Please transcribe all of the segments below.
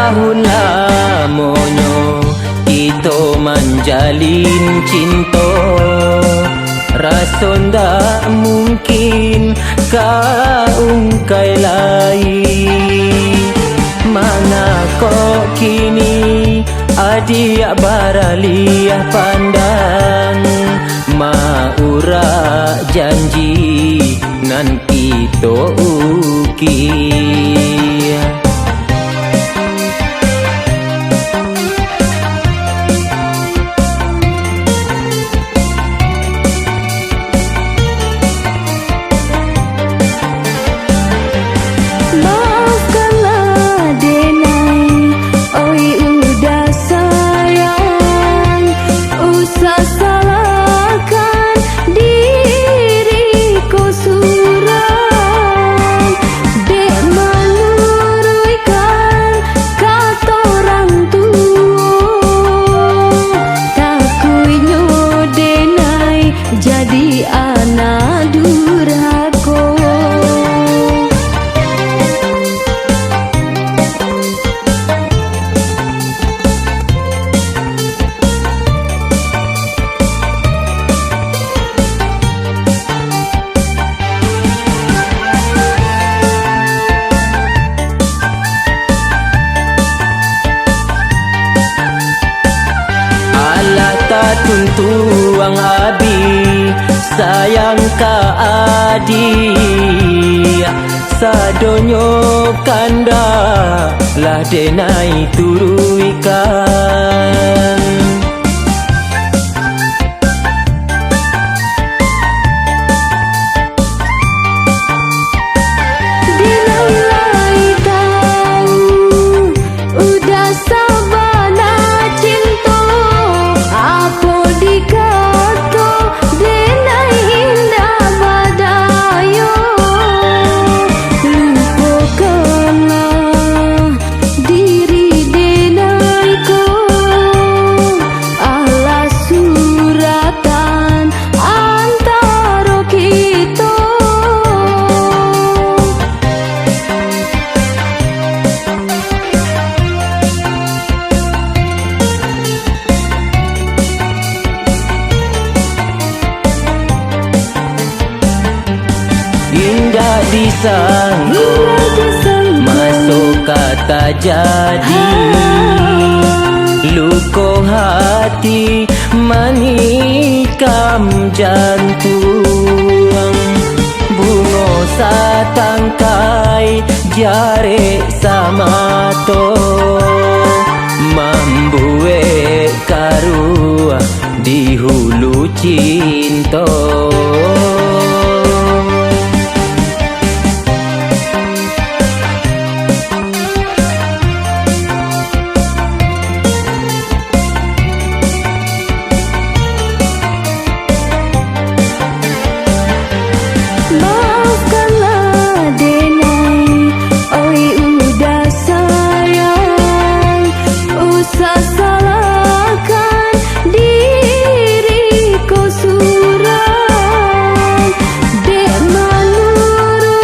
tahun lamonyo kita menjalin cinta, rasa ndak mungkin kaungkai lain. Mana kok kini adik baraliah pandang, maura janji nan kita ukir. Jadi anak durhaka. Alah tak tuntuang abi sayang ka adik, sadonyo kanda lah denai turu ikan. Dinilai tahu udah sabana cinta, apa dikata denai indah badayo. Lupakanlah diri denai ko, alas suratan antara kita. Indah disangka masuk kata jadi, luka hati menikam jantung. Bunga satangkai jare sama to, membuat karuah di hulu cinta. Maafkanlah denai, oi udah sayang, usah salahkan diriku suram. Dek menurutkan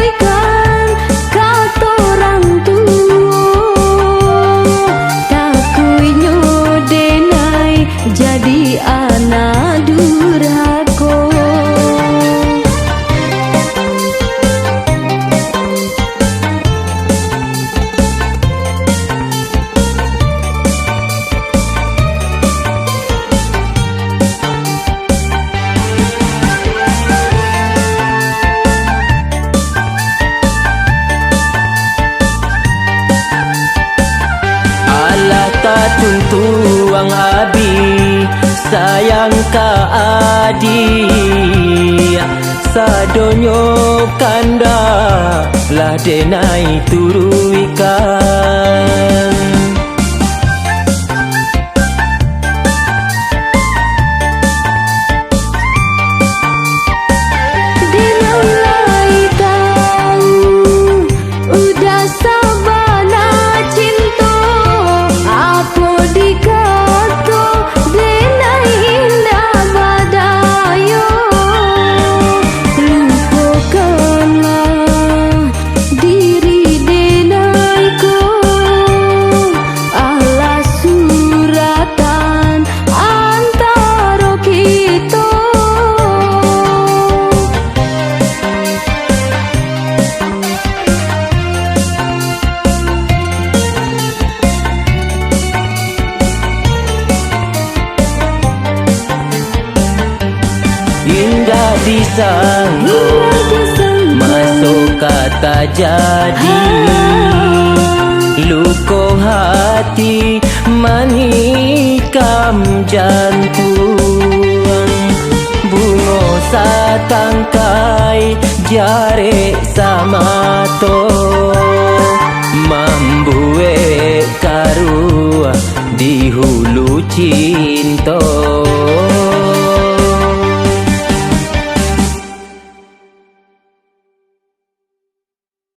kata orang tua, takuinyo denai jadi anak durhaka. Alah tak tuntuang abi sayang ka adik, sadonyo kanda lah denai turu ikan. Dinilai tahu udah sabana cinta, apa dikata denai indah badayo. Lupakanlah diri denai ko, disanggo masuk kata jadi luko hati manikam jantung bungo satangkai jare samato mambuwe karu di hulu cinta.